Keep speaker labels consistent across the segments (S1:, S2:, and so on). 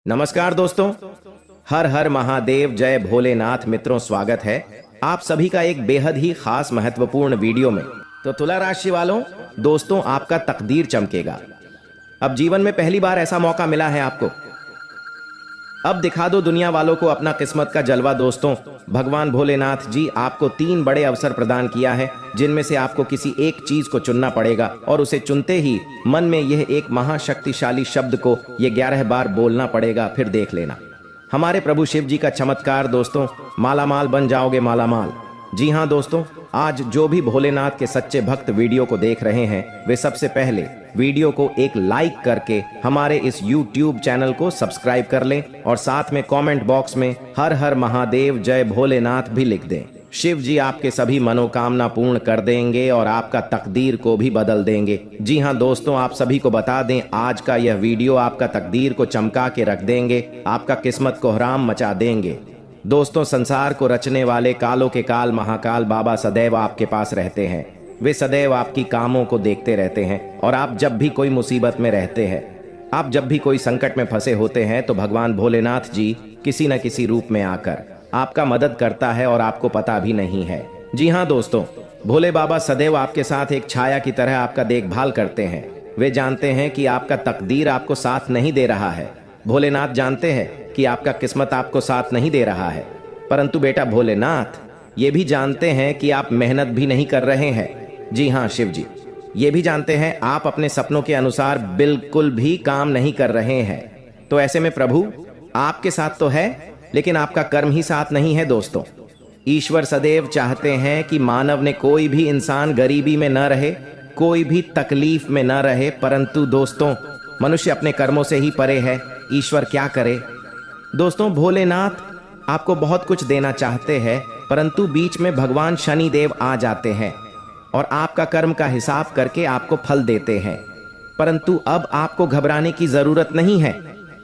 S1: नमस्कार दोस्तों। हर हर महादेव, जय भोलेनाथ। मित्रों, स्वागत है आप सभी का एक बेहद ही खास महत्वपूर्ण वीडियो में। तो तुला राशि वालों, दोस्तों, आपका तकदीर चमकेगा। अब जीवन में पहली बार ऐसा मौका मिला है आपको। अब दिखा दो दुनिया वालों को अपना किस्मत का जलवा। दोस्तों, भगवान भोलेनाथ जी आपको 3 बड़े अवसर प्रदान किया है, जिनमें से आपको किसी एक चीज को चुनना पड़ेगा और उसे चुनते ही मन में यह एक महाशक्तिशाली शब्द को ये 11 बार बोलना पड़ेगा। फिर देख लेना हमारे प्रभु शिव जी का चमत्कार। दोस्तों, मालामाल बन जाओगे, मालामाल। जी हाँ दोस्तों, आज जो भी भोलेनाथ के सच्चे भक्त वीडियो को देख रहे हैं, वे सबसे पहले वीडियो को एक लाइक करके हमारे इस YouTube चैनल को सब्सक्राइब कर लें और साथ में कमेंट बॉक्स में हर हर महादेव, जय भोलेनाथ भी लिख दें। शिव जी आपके सभी मनोकामना पूर्ण कर देंगे और आपका तकदीर को भी बदल देंगे। जी हाँ दोस्तों, आप सभी को बता दें, आज का यह वीडियो आपका तकदीर को चमका के रख देंगे, आपका किस्मत को हराम मचा देंगे। दोस्तों, संसार को रचने वाले कालों के काल महाकाल बाबा सदैव आपके पास रहते हैं। वे सदैव आपकी कामों को देखते रहते हैं और आप जब भी कोई मुसीबत में रहते हैं, आप जब भी कोई संकट में फंसे होते हैं, तो भगवान भोलेनाथ जी किसी न किसी रूप में आकर आपका मदद करता है और आपको पता भी नहीं है। जी हाँ दोस्तों, भोले बाबा सदैव आपके साथ एक छाया की तरह आपका देखभाल करते हैं। वे जानते हैं कि आपका तकदीर आपको साथ नहीं दे रहा है। भोलेनाथ जानते हैं कि आपका किस्मत आपको साथ नहीं दे रहा है, परंतु बेटा भोलेनाथ ये भी जानते हैं कि आप मेहनत भी नहीं कर रहे हैं। जी हाँ शिव जी, ये भी जानते हैं आप अपने सपनों के अनुसार बिल्कुल भी काम नहीं कर रहे हैं। तो ऐसे में प्रभु आपके साथ तो है, लेकिन आपका कर्म ही साथ नहीं है। दोस्तों, ईश्वर सदैव चाहते हैं कि मानव ने कोई भी इंसान गरीबी में न रहे, कोई भी तकलीफ में न रहे, परंतु दोस्तों मनुष्य अपने कर्मों से ही परे है। ईश्वर क्या करे। दोस्तों, भोलेनाथ आपको बहुत कुछ देना चाहते हैं, परंतु बीच में भगवान शनिदेव आ जाते हैं और आपका कर्म का हिसाब करके आपको फल देते हैं। परंतु अब आपको घबराने की जरूरत नहीं है,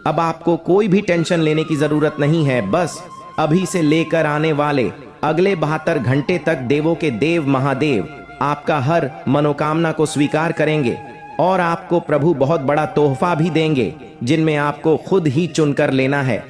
S1: अब आपको कोई भी टेंशन लेने की जरूरत नहीं है। बस अभी से लेकर आने वाले अगले 72 घंटे तक देवों के देव महादेव आपका हर मनोकामना को स्वीकार करेंगे और आपको प्रभु बहुत बड़ा तोहफा भी देंगे, जिनमें आपको खुद ही चुनकर लेना है।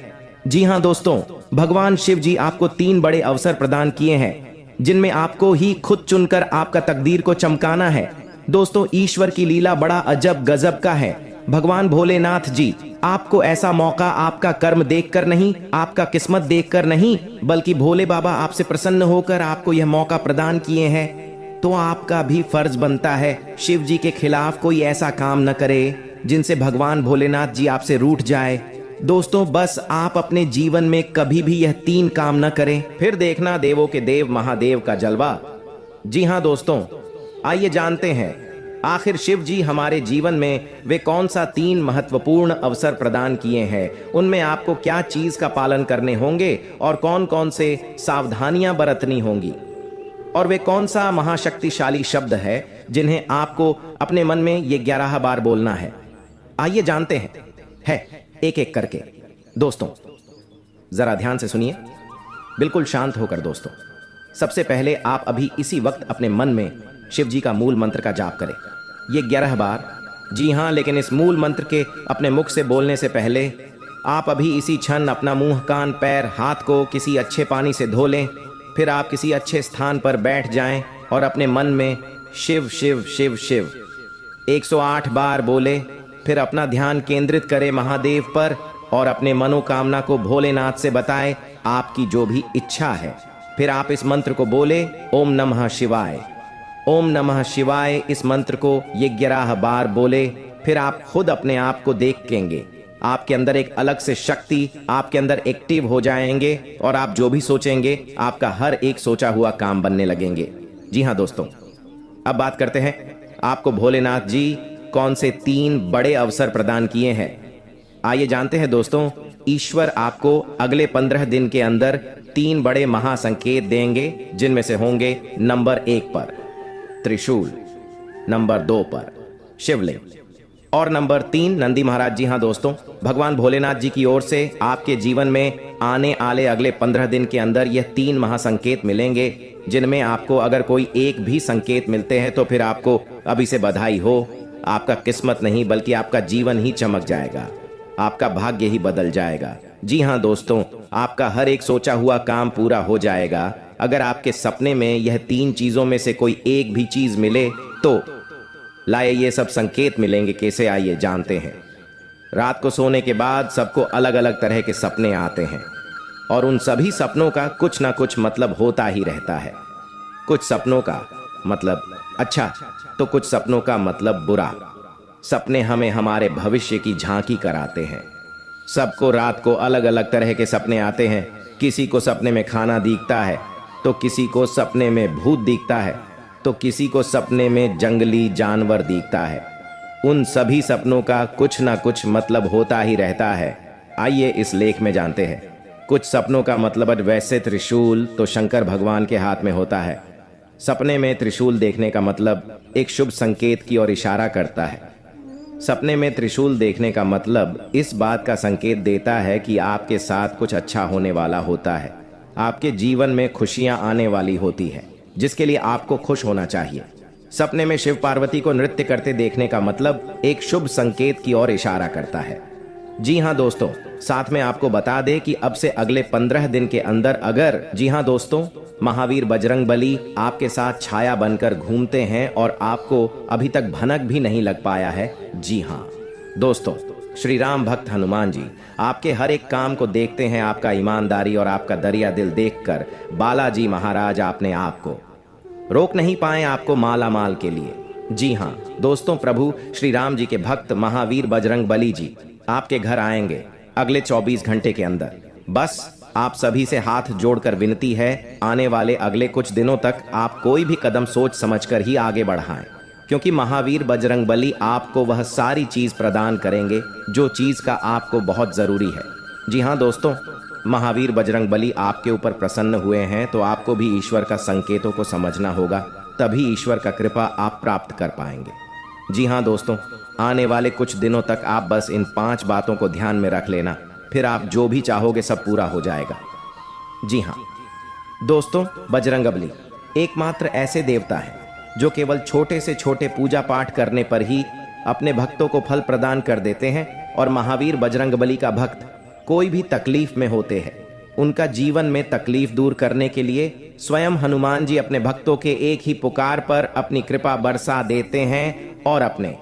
S1: जी हाँ दोस्तों, भगवान शिव जी आपको 3 बड़े अवसर प्रदान किए हैं, जिनमें आपको ही खुद चुनकर आपका तकदीर को चमकाना है। दोस्तों, ईश्वर की लीला बड़ा अजब गजब का है। भगवान भोलेनाथ जी आपको ऐसा मौका आपका कर्म देखकर नहीं, आपका किस्मत देखकर नहीं, बल्कि भोले बाबा आपसे प्रसन्न होकर आपको यह मौका प्रदान किए हैं। तो आपका भी फर्ज बनता है शिव जी के खिलाफ कोई ऐसा काम न करे जिनसे भगवान भोलेनाथ जी आपसे रूठ जाए। दोस्तों, बस आप अपने जीवन में कभी भी यह 3 काम न करें, फिर देखना देवों के देव महादेव का जलवा। जी हाँ दोस्तों, आइए जानते हैं आखिर शिव जी हमारे जीवन में वे कौन सा 3 महत्वपूर्ण अवसर प्रदान किए हैं, उनमें आपको क्या चीज का पालन करने होंगे और कौन कौन से सावधानियां बरतनी होंगी, और वे कौन सा महाशक्तिशाली शब्द है जिन्हें आपको अपने मन में ये 11 बार बोलना है। आइए जानते हैं एक एक करके। दोस्तों, जरा ध्यान से सुनिए, बिल्कुल शांत होकर। दोस्तों, सबसे पहले आप अभी इसी वक्त अपने मन में शिव जी का मूल मंत्र का जाप करें, ये 11 बार। जी हाँ, लेकिन इस मूल मंत्र के अपने मुख से बोलने से पहले आप अभी इसी क्षण अपना मुंह, कान, पैर, हाथ को किसी अच्छे पानी से धो लें। फिर आप किसी अच्छे स्थान पर बैठ जाएं और अपने मन में शिव शिव शिव शिव 108 बार बोले। फिर अपना ध्यान केंद्रित करें महादेव पर और अपने मनोकामना को भोलेनाथ से बताएं, आपकी जो भी इच्छा है। फिर आप इस मंत्र को बोले, ओम नमः शिवाय, ओम नमः शिवाय। इस मंत्र को ये 11 बार बोले। फिर आप खुद अपने आप को देखेंगे, आपके अंदर एक अलग से शक्ति आपके अंदर एक्टिव हो जाएंगे और आप जो भी सोचेंगे आपका हर एक सोचा हुआ काम बनने लगेंगे। जी हाँ दोस्तों, अब बात करते हैं आपको भोलेनाथ जी कौन से 3 बड़े अवसर प्रदान किए हैं। आइए जानते हैं दोस्तों, ईश्वर आपको अगले 15 दिन के अंदर 3 बड़े महासंकेत देंगे, जिनमें से होंगे नंबर 1 पर त्रिशूल, नंबर 2 पर शिवलिंग और नंबर 3 नंदी महाराज। जी हाँ दोस्तों, भगवान भोलेनाथ जी की ओर से आपके जीवन में आने वाले अगले 15 दिन के अंदर यह 3 महासंकेत मिलेंगे, जिनमें आपको अगर कोई एक भी संकेत मिलते हैं तो फिर आपको अभी से बधाई हो। आपका किस्मत नहीं बल्कि आपका जीवन ही चमक जाएगा। आपका भाग्य ही बदल जाएगा। जी हाँ दोस्तों, आपका हर एक सोचा हुआ काम पूरा हो जाएगा अगर आपके सपने में यह 3 चीजों में से कोई एक भी चीज मिले तो। लाए ये सब संकेत मिलेंगे कैसे, आइए जानते हैं। रात को सोने के बाद सबको अलग अलग तरह के सपने आते हैं और उन सभी सपनों का कुछ ना कुछ मतलब होता ही रहता है। कुछ सपनों का मतलब अच्छा तो कुछ सपनों का मतलब बुरा। सपने हमें हमारे भविष्य की झांकी कराते हैं। सबको रात को अलग अलग तरह के सपने आते हैं। किसी को सपने में खाना दिखता है, तो किसी को सपने में भूत दिखता है, तो किसी को सपने में जंगली जानवर दिखता है। उन सभी सपनों का कुछ ना कुछ मतलब होता ही रहता है। आइए इस लेख में जानते हैं। कुछ सपनों का मतलब वैसे त्रिशूल तो शंकर भगवान के हाथ में होता है। सपने में त्रिशूल देखने का मतलब एक शुभ संकेत की ओर इशारा करता है। सपने में त्रिशूल देखने का मतलब इस बात का संकेत देता है कि आपके साथ कुछ अच्छा होने वाला होता है। आपके जीवन में खुशियां आने वाली होती है, जिसके लिए आपको खुश होना चाहिए। सपने में शिव पार्वती को नृत्य करते देखने का मतलब एक शुभ संकेत की ओर इशारा करता है। जी हाँ दोस्तों, साथ में आपको बता दें कि अब से अगले 15 दिन के अंदर अगर जी हाँ दोस्तों, महावीर बजरंगबली आपके साथ छाया बनकर घूमते हैं और आपको अभी तक भनक भी नहीं लग पाया है। जी हाँ दोस्तों, श्री राम भक्त हनुमान जी आपके हर एक काम को देखते हैं। आपका ईमानदारी और आपका दरिया दिल देखकर बालाजी महाराज अपने आप को रोक नहीं पाए आपको माला माल के लिए। जी हाँ दोस्तों, प्रभु श्री राम जी के भक्त महावीर बजरंगबली जी आपके घर आएंगे अगले 24 घंटे के अंदर। बस आप सभी से हाथ जोड़कर विनती है, आने वाले अगले कुछ दिनों तक आप कोई भी कदम सोच समझकर ही आगे बढ़ाएं, क्योंकि महावीर बजरंगबली आपको वह सारी चीज प्रदान करेंगे जो चीज का आपको बहुत जरूरी है। जी हाँ दोस्तों, महावीर बजरंगबली आपके ऊपर प्रसन्न हुए हैं तो आपको भी ईश्वर का संकेतों को समझना होगा, तभी ईश्वर का कृपा आप प्राप्त कर पाएंगे। जी हाँ दोस्तों, आने वाले कुछ दिनों तक आप बस इन 5 बातों को ध्यान में रख लेना, फिर आप जो भी चाहोगे सब पूरा हो जाएगा। जी हाँ दोस्तों, बजरंगबली एकमात्र ऐसे देवता हैं जो केवल छोटे से छोटे पूजा पाठ करने पर ही अपने भक्तों को फल प्रदान कर देते हैं। और महावीर बजरंगबली का भक्त कोई भी तकलीफ में होते हैं, उनका जीवन में तकलीफ दूर करने के लिए स्वयं हनुमान जी अपने भक्तों के एक ही पुकार पर अपनी कृपा बरसा देते हैं और अपने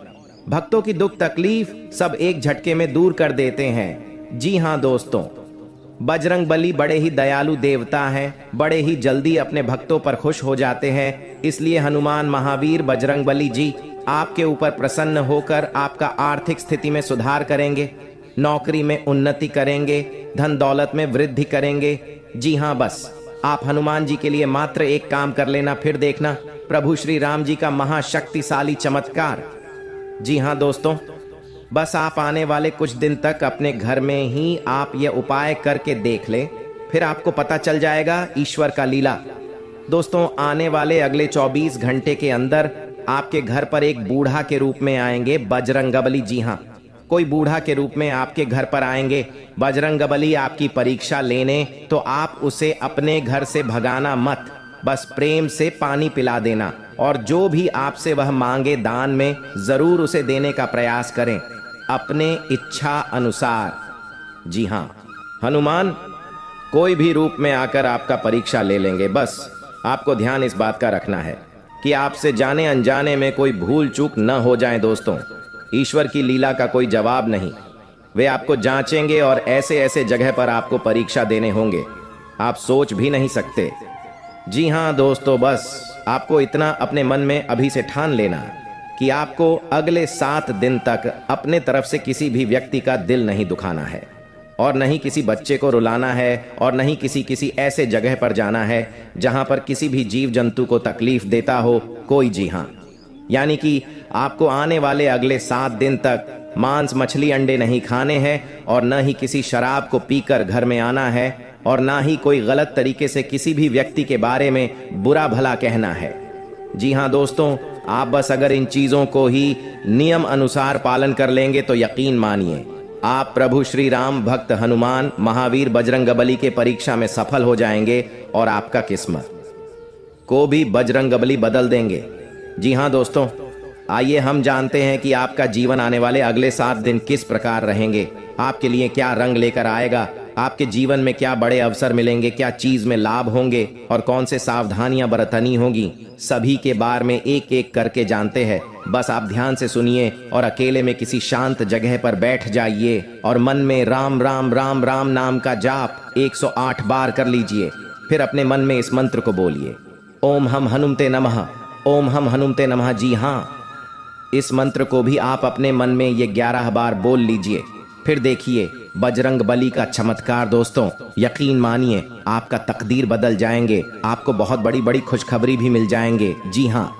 S1: भक्तों की दुख तकलीफ सब एक झटके में दूर कर देते हैं। जी हाँ दोस्तों, बजरंगबली बड़े ही दयालु देवता हैं, बड़े ही जल्दी अपने भक्तों पर खुश हो जाते हैं। इसलिए हनुमान महावीर बजरंगबली जी आपके ऊपर प्रसन्न होकर आपका आर्थिक स्थिति में सुधार करेंगे, नौकरी में उन्नति करेंगे, धन दौलत में वृद्धि करेंगे। जी हाँ, बस आप हनुमान जी के लिए मात्र एक काम कर लेना, फिर देखना प्रभु श्री राम जी का महाशक्तिशाली चमत्कार। जी हाँ दोस्तों, बस आप आने वाले कुछ दिन तक अपने घर में ही आप यह उपाय करके देख ले, फिर आपको पता चल जाएगा ईश्वर का लीला। दोस्तों, आने वाले अगले 24 घंटे के अंदर आपके घर पर एक बूढ़ा के रूप में आएंगे बजरंगबली। जी हाँ, कोई बूढ़ा के रूप में आपके घर पर आएंगे बजरंगबली आपकी परीक्षा लेने, तो आप उसे अपने घर से भगाना मत, बस प्रेम से पानी पिला देना और जो भी आपसे वह मांगे दान में जरूर उसे देने का प्रयास करें अपने इच्छा अनुसार। जी हाँ, हनुमान कोई भी रूप में आकर आपका परीक्षा ले लेंगे। बस आपको ध्यान इस बात का रखना है कि आपसे जाने अनजाने में कोई भूल चूक न हो जाए। दोस्तों, ईश्वर की लीला का कोई जवाब नहीं, वे आपको जांचेंगे और ऐसे ऐसे जगह पर आपको परीक्षा देने होंगे आप सोच भी नहीं सकते। जी हाँ दोस्तों, बस आपको इतना अपने मन में अभी से ठान लेना कि आपको अगले 7 दिन तक अपने तरफ से किसी भी व्यक्ति का दिल नहीं दुखाना है और नहीं किसी बच्चे को रुलाना है और नहीं किसी ऐसे जगह पर जाना है जहां पर किसी भी जीव जंतु को तकलीफ देता हो कोई। जी हाँ, यानी कि आपको आने वाले अगले 7 दिन तक मांस मछली अंडे नहीं खाने हैं और न ही किसी शराब को पीकर घर में आना है और ना ही कोई गलत तरीके से किसी भी व्यक्ति के बारे में बुरा भला कहना है। जी हाँ दोस्तों, आप बस अगर इन चीजों को ही नियम अनुसार पालन कर लेंगे तो यकीन मानिए आप प्रभु श्री राम भक्त हनुमान महावीर बजरंगबली के परीक्षा में सफल हो जाएंगे और आपका किस्मत को भी बजरंगबली बदल देंगे। जी हाँ दोस्तों, आइए हम जानते हैं कि आपका जीवन आने वाले अगले 7 दिन किस प्रकार रहेंगे, आपके लिए क्या रंग लेकर आएगा, आपके जीवन में क्या बड़े अवसर मिलेंगे, क्या चीज में लाभ होंगे और कौन से सावधानियां बरतनी होगी। सभी के बारे में एक एक करके जानते हैं। बस आप ध्यान से सुनिए और अकेले में किसी शांत जगह पर बैठ जाइए और मन में राम राम राम राम नाम का जाप 108 बार कर लीजिए। फिर अपने मन में इस मंत्र को बोलिए, ओम हम हनुमते नमः, ओम हम हनुमते नमः। जी हाँ, इस मंत्र को भी आप अपने मन में ये 11 बार बोल लीजिए। फिर देखिए बजरंग बली का चमत्कार। दोस्तों यकीन मानिए आपका तकदीर बदल जाएंगे, आपको बहुत बड़ी बड़ी खुशखबरी भी मिल जाएंगे। जी हाँ,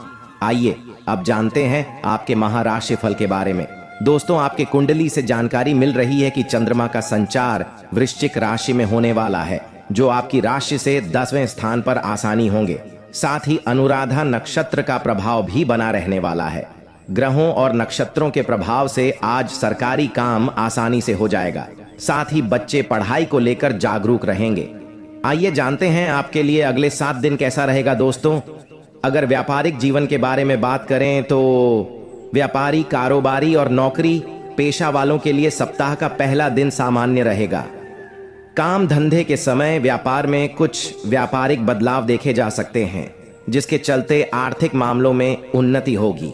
S1: आइए अब जानते हैं आपके महाराशि फल के बारे में। दोस्तों आपके कुंडली से जानकारी मिल रही है कि चंद्रमा का संचार वृश्चिक राशि में होने वाला है, जो आपकी राशि से 10वें स्थान पर आसानी होंगे। साथ ही अनुराधा नक्षत्र का प्रभाव भी बना रहने वाला है। ग्रहों और नक्षत्रों के प्रभाव से आज सरकारी काम आसानी से हो जाएगा। साथ ही बच्चे पढ़ाई को लेकर जागरूक रहेंगे। आइए जानते हैं आपके लिए अगले 7 दिन कैसा रहेगा। दोस्तों अगर व्यापारिक जीवन के बारे में बात करें तो व्यापारी, कारोबारी और नौकरी पेशा वालों के लिए सप्ताह का पहला दिन सामान्य रहेगा। काम धंधे के समय व्यापार में कुछ व्यापारिक बदलाव देखे जा सकते हैं, जिसके चलते आर्थिक मामलों में उन्नति होगी।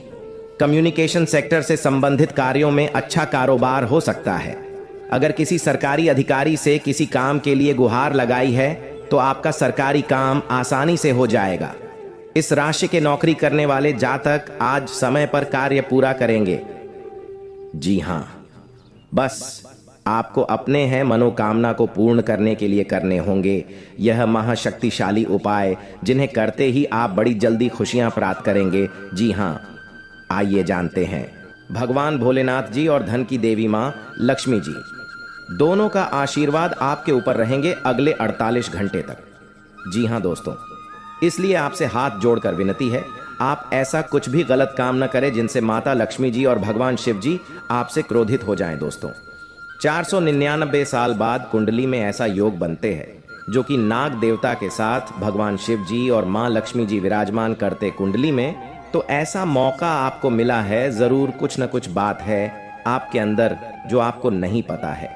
S1: कम्युनिकेशन सेक्टर से संबंधित कार्यों में अच्छा कारोबार हो सकता है। अगर किसी सरकारी अधिकारी से किसी काम के लिए गुहार लगाई है तो आपका सरकारी काम आसानी से हो जाएगा। इस राशि के नौकरी करने वाले जातक आज समय पर कार्य पूरा करेंगे। जी हां, बस आपको अपने हैं मनोकामना को पूर्ण करने के लिए करने होंगे यह महाशक्तिशाली उपाय, जिन्हें करते ही आप बड़ी जल्दी खुशियां प्राप्त करेंगे। जी हां, आइए जानते हैं। भगवान भोलेनाथ जी और धन की देवी मां लक्ष्मी जी दोनों का आशीर्वाद आपके ऊपर रहेंगे अगले 48 घंटे तक। जी हां दोस्तों, इसलिए आपसे हाथ जोड़कर विनती है, आप ऐसा कुछ भी गलत काम न करें जिनसे माता लक्ष्मी जी और भगवान शिव जी आपसे क्रोधित हो जाएं। दोस्तों 499 साल बाद कुंडली में ऐसा योग बनते हैं, जो कि नाग देवता के साथ भगवान शिव जी और मां लक्ष्मी जी विराजमान करते कुंडली में, तो ऐसा मौका आपको मिला है। जरूर कुछ न कुछ बात है आपके अंदर जो आपको नहीं पता है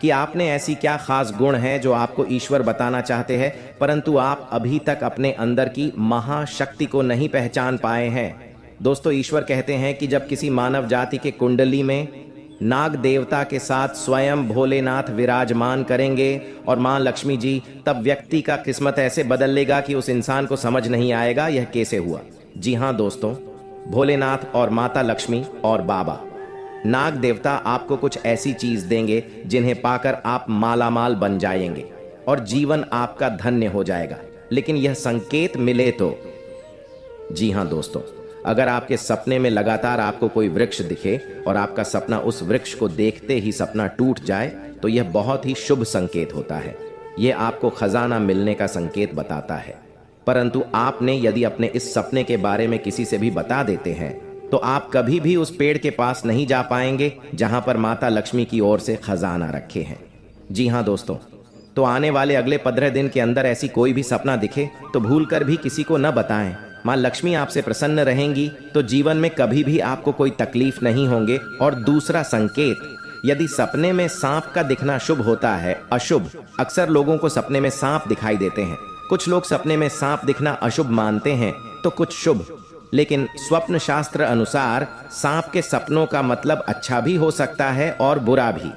S1: कि आपने ऐसी क्या खास गुण है जो आपको ईश्वर बताना चाहते हैं, परंतु आप अभी तक अपने अंदर की महाशक्ति को नहीं पहचान पाए हैं। दोस्तों ईश्वर कहते हैं कि जब किसी मानव जाति के कुंडली में नाग देवता के साथ स्वयं भोलेनाथ विराजमान करेंगे और मां लक्ष्मी जी, तब व्यक्ति का किस्मत ऐसे बदल लेगा कि उस इंसान को समझ नहीं आएगा यह कैसे हुआ। जी हां दोस्तों, भोलेनाथ और माता लक्ष्मी और बाबा नाग देवता आपको कुछ ऐसी चीज देंगे जिन्हें पाकर आप मालामाल बन जाएंगे और जीवन आपका धन्य हो जाएगा। लेकिन यह संकेत मिले तो। जी हां दोस्तों, अगर आपके सपने में लगातार आपको कोई वृक्ष दिखे और आपका सपना उस वृक्ष को देखते ही सपना टूट जाए, तो यह बहुत ही शुभ संकेत होता है। यह आपको खजाना मिलने का संकेत बताता है। परंतु आपने यदि अपने इस सपने के बारे में किसी से भी बता देते हैं तो आप कभी भी उस पेड़ के पास नहीं जा पाएंगे जहां पर माता लक्ष्मी की ओर से खजाना रखे हैं। जी हां दोस्तों, तो आने वाले अगले 15 दिन के अंदर ऐसी कोई भी सपना दिखे तो भूलकर भी किसी को न बताएं। मां लक्ष्मी आपसे प्रसन्न रहेंगी तो जीवन में कभी भी आपको कोई तकलीफ नहीं होंगे। और दूसरा संकेत, यदि सपने में सांप का दिखना शुभ होता है अशुभ, अक्सर लोगों को सपने में सांप दिखाई देते हैं। कुछ लोग सपने में सांप दिखना अशुभ मानते हैं तो कुछ शुभ, लेकिन स्वप्न शास्त्र अनुसार सांप के सपनों का मतलब अच्छा भी हो सकता है और बुरा भी।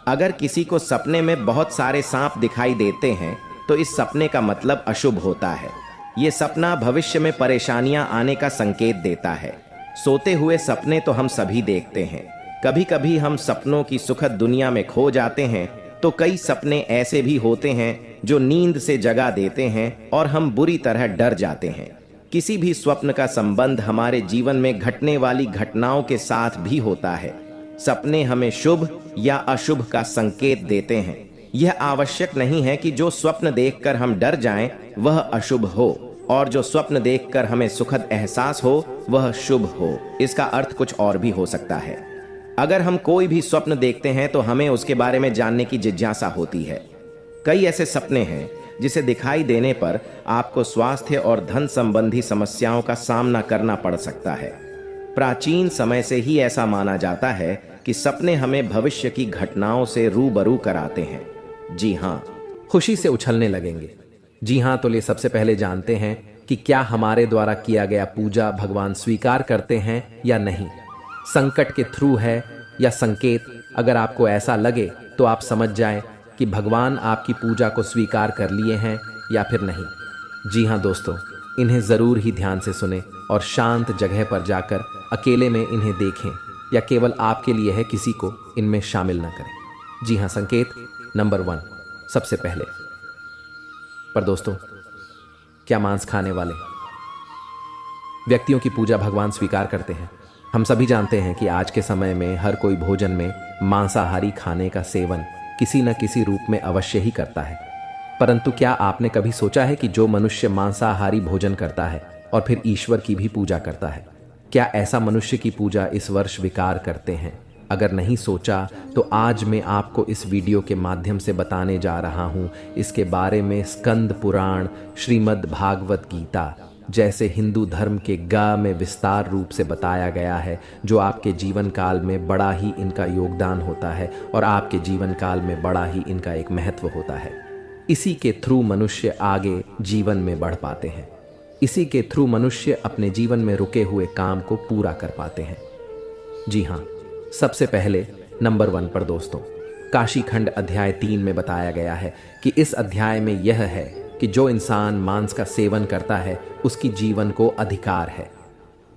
S1: अगर किसी को सपने में बहुत सारे सांप दिखाई देते हैं तो इस सपने का मतलब अशुभ होता है। ये सपना भविष्य में परेशानियां आने का संकेत देता है। सोते हुए सपने तो हम सभी देखते हैं। कभी कभी हम सपनों की सुखद दुनिया में खो जाते हैं, तो कई सपने ऐसे भी होते हैं जो नींद से जगा देते हैं और हम बुरी तरह डर जाते हैं। किसी भी स्वप्न का संबंध हमारे जीवन में घटने वाली घटनाओं के साथ भी होता है। सपने हमें शुभ या अशुभ का संकेत देते हैं। यह आवश्यक नहीं है कि जो स्वप्न देखकर हम डर जाएं वह अशुभ हो और जो स्वप्न देखकर हमें सुखद एहसास हो वह शुभ हो। इसका अर्थ कुछ और भी हो सकता है। अगर हम कोई भी स्वप्न देखते हैं तो हमें उसके बारे में जानने की जिज्ञासा होती है। कई ऐसे सपने हैं जिसे दिखाई देने पर आपको स्वास्थ्य और धन संबंधी समस्याओं का सामना करना पड़ सकता है। प्राचीन समय से ही ऐसा माना जाता है कि सपने हमें भविष्य की घटनाओं से रूबरू कराते हैं। जी हाँ,
S2: खुशी से उछलने लगेंगे। जी हाँ, तो ये सबसे पहले जानते हैं कि क्या हमारे द्वारा किया गया पूजा भगवान स्वीकार करते हैं या नहीं। संकट के थ्रू है या संकेत। अगर आपको ऐसा लगे तो आप समझ जाएं कि भगवान आपकी पूजा को स्वीकार कर लिए हैं या फिर नहीं। जी हाँ दोस्तों, इन्हें ज़रूर ही ध्यान से सुने और शांत जगह पर जाकर अकेले में इन्हें देखें, या केवल आपके लिए है, किसी को इनमें शामिल न करें। जी हाँ, संकेत नंबर 1 सबसे पहले। पर दोस्तों, क्या मांस खाने वाले व्यक्तियों की पूजा भगवान स्वीकार करते हैं? हम सभी जानते हैं कि आज के समय में हर कोई भोजन में मांसाहारी खाने का सेवन किसी न किसी रूप में अवश्य ही करता है। परंतु क्या आपने कभी सोचा है कि जो मनुष्य मांसाहारी भोजन करता है और फिर ईश्वर की भी पूजा करता है, क्या ऐसा मनुष्य की पूजा इस वर्ष विकार करते हैं? अगर नहीं सोचा तो आज मैं आपको इस वीडियो के माध्यम से बताने जा रहा हूं इसके बारे में। स्कंद पुराण, श्रीमद् भागवत गीता जैसे हिंदू धर्म के गा में विस्तार रूप से बताया गया है, जो आपके जीवन काल में बड़ा ही इनका योगदान होता है और आपके जीवन काल में बड़ा ही इनका एक महत्व होता है। इसी के थ्रू मनुष्य आगे जीवन में बढ़ पाते हैं। इसी के थ्रू मनुष्य अपने जीवन में रुके हुए काम को पूरा कर पाते हैं। जी हाँ, सबसे पहले नंबर 1 पर दोस्तों, काशी खंड अध्याय 3 में बताया गया है कि इस अध्याय में यह है कि जो इंसान मांस का सेवन करता है उसकी जीवन को अधिकार है।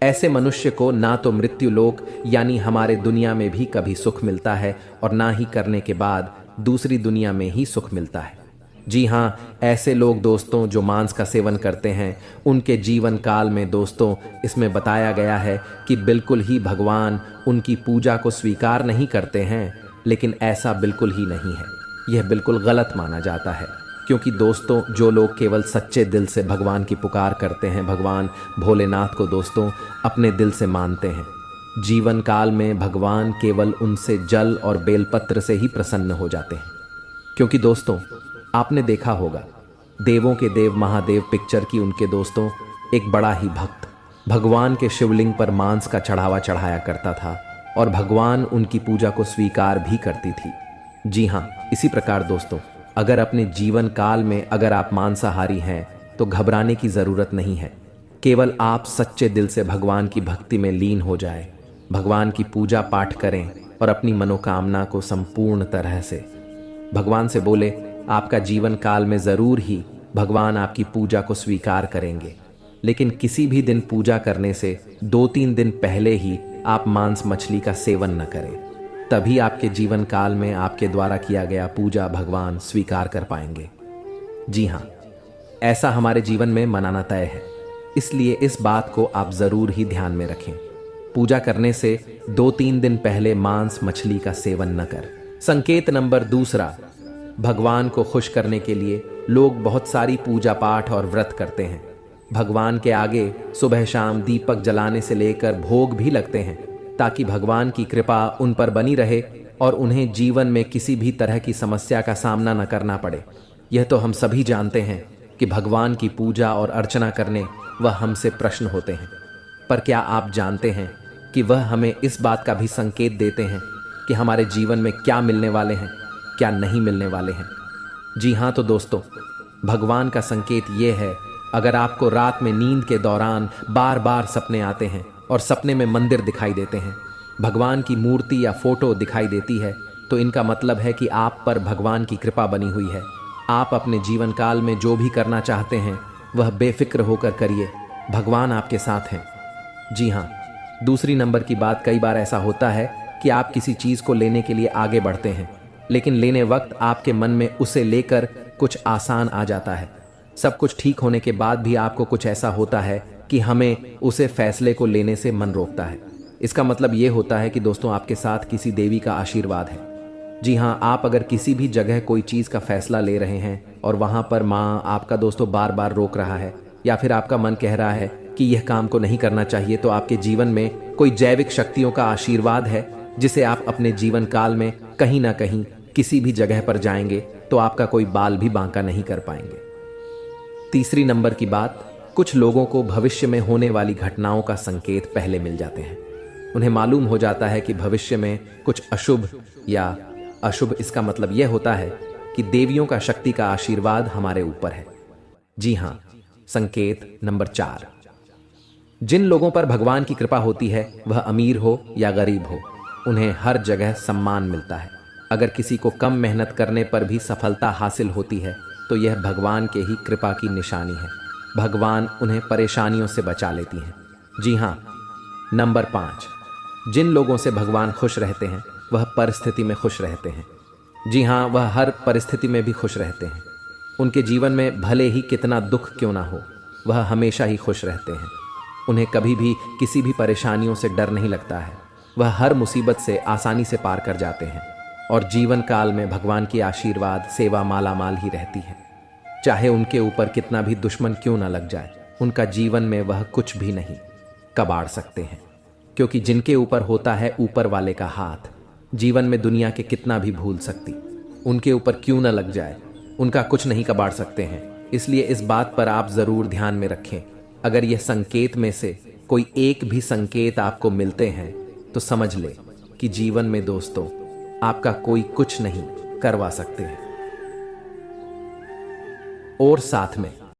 S2: ऐसे मनुष्य को ना तो मृत्यु लोक यानी हमारे दुनिया में भी कभी सुख मिलता है और ना ही करने के बाद दूसरी दुनिया में ही सुख मिलता है। जी हाँ, ऐसे लोग दोस्तों जो मांस का सेवन करते हैं, उनके जीवन काल में दोस्तों इसमें बताया गया है कि बिल्कुल ही भगवान उनकी पूजा को स्वीकार नहीं करते हैं। लेकिन ऐसा बिल्कुल ही नहीं है, यह बिल्कुल गलत माना जाता है। क्योंकि दोस्तों, जो लोग केवल सच्चे दिल से भगवान की पुकार करते हैं, भगवान भोलेनाथ को दोस्तों अपने दिल से मानते हैं, जीवन काल में भगवान केवल उनसे जल और बेलपत्र से ही प्रसन्न हो जाते हैं। क्योंकि दोस्तों, आपने देखा होगा देवों के देव महादेव पिक्चर की उनके दोस्तों एक बड़ा ही भक्त भगवान के शिवलिंग पर मांस का चढ़ावा चढ़ाया करता था और भगवान उनकी पूजा को स्वीकार भी करती थी। जी हाँ, इसी प्रकार दोस्तों, अगर अपने जीवन काल में अगर आप मांसाहारी हैं तो घबराने की ज़रूरत नहीं है। केवल आप सच्चे दिल से भगवान की भक्ति में लीन हो जाए, भगवान की पूजा पाठ करें और अपनी मनोकामना को संपूर्ण तरह से भगवान से बोले, आपका जीवन काल में ज़रूर ही भगवान आपकी पूजा को स्वीकार करेंगे। लेकिन किसी भी दिन पूजा करने से 2-3 दिन पहले ही आप मांस मछली का सेवन न करें, तभी आपके जीवन काल में आपके द्वारा किया गया पूजा भगवान स्वीकार कर पाएंगे। जी हाँ, ऐसा हमारे जीवन में मनाना तय है, इसलिए इस बात को आप ज़रूर ही ध्यान में रखें। पूजा करने से 2-3 दिन पहले मांस मछली का सेवन न कर। संकेत नंबर 2, भगवान को खुश करने के लिए लोग बहुत सारी पूजा पाठ और व्रत करते हैं। भगवान के आगे सुबह शाम दीपक जलाने से लेकर भोग भी लगते हैं, ताकि भगवान की कृपा उन पर बनी रहे और उन्हें जीवन में किसी भी तरह की समस्या का सामना न करना पड़े। यह तो हम सभी जानते हैं कि भगवान की पूजा और अर्चना करने वह हमसे प्रश्न होते हैं, पर क्या आप जानते हैं कि वह हमें इस बात का भी संकेत देते हैं कि हमारे जीवन में क्या मिलने वाले हैं, क्या नहीं मिलने वाले हैं। जी हाँ, तो दोस्तों, भगवान का संकेत ये है, अगर आपको रात में नींद के दौरान बार बार सपने आते हैं और सपने में मंदिर दिखाई देते हैं, भगवान की मूर्ति या फोटो दिखाई देती है, तो इनका मतलब है कि आप पर भगवान की कृपा बनी हुई है। आप अपने जीवन काल में जो भी करना चाहते हैं वह बेफिक्र होकर करिए, भगवान आपके साथ हैं। जी हाँ, दूसरी नंबर की बात, कई बार ऐसा होता है कि आप किसी चीज़ को लेने के लिए आगे बढ़ते हैं, लेकिन लेने वक्त आपके मन में उसे लेकर कुछ आसान आ जाता है। सब कुछ ठीक होने के बाद भी आपको कुछ ऐसा होता है कि हमें उसे फैसले को लेने से मन रोकता है। इसका मतलब ये होता है कि दोस्तों, आपके साथ किसी देवी का आशीर्वाद है। जी हाँ, आप अगर किसी भी जगह कोई चीज़ का फैसला ले रहे हैं और वहाँ पर माँ आपका दोस्तों बार बार रोक रहा है, या फिर आपका मन कह रहा है कि यह काम को नहीं करना चाहिए, तो आपके जीवन में कोई जैविक शक्तियों का आशीर्वाद है, जिसे आप अपने जीवन काल में कहीं ना कहीं किसी भी जगह पर जाएंगे तो आपका कोई बाल भी बांका नहीं कर पाएंगे। तीसरी नंबर की बात, कुछ लोगों को भविष्य में होने वाली घटनाओं का संकेत पहले मिल जाते हैं। उन्हें मालूम हो जाता है कि भविष्य में कुछ अशुभ या अशुभ, इसका मतलब यह होता है कि देवियों का शक्ति का आशीर्वाद हमारे ऊपर है। जी हां, संकेत नंबर 4, जिन लोगों पर भगवान की कृपा होती है, वह अमीर हो या गरीब हो, उन्हें हर जगह सम्मान मिलता है। अगर किसी को कम मेहनत करने पर भी सफलता हासिल होती है तो यह भगवान के ही कृपा की निशानी है। भगवान उन्हें परेशानियों से बचा लेती हैं। जी हां, नंबर 5, जिन लोगों से भगवान खुश रहते हैं वह परिस्थिति में खुश रहते हैं। जी हां, वह हर परिस्थिति में भी खुश रहते हैं। उनके जीवन में भले ही कितना दुख क्यों ना हो, वह हमेशा ही खुश रहते हैं। उन्हें कभी भी किसी भी परेशानियों से डर नहीं लगता है। वह हर मुसीबत से आसानी से पार कर जाते हैं और जीवन काल में भगवान की आशीर्वाद सेवा मालामाल ही रहती है। चाहे उनके ऊपर कितना भी दुश्मन क्यों ना लग जाए, उनका जीवन में वह कुछ भी नहीं कबाड़ सकते हैं, क्योंकि जिनके ऊपर होता है ऊपर वाले का हाथ, जीवन में दुनिया के कितना भी भूल सकती, उनके ऊपर क्यों ना लग जाए, उनका कुछ नहीं कबाड़ सकते हैं। इसलिए इस बात पर आप जरूर ध्यान में रखें। अगर यह संकेत में से कोई एक भी संकेत आपको मिलते हैं तो समझ ले कि जीवन में दोस्तों आपका कोई कुछ नहीं करवा सकते हैं। और साथ में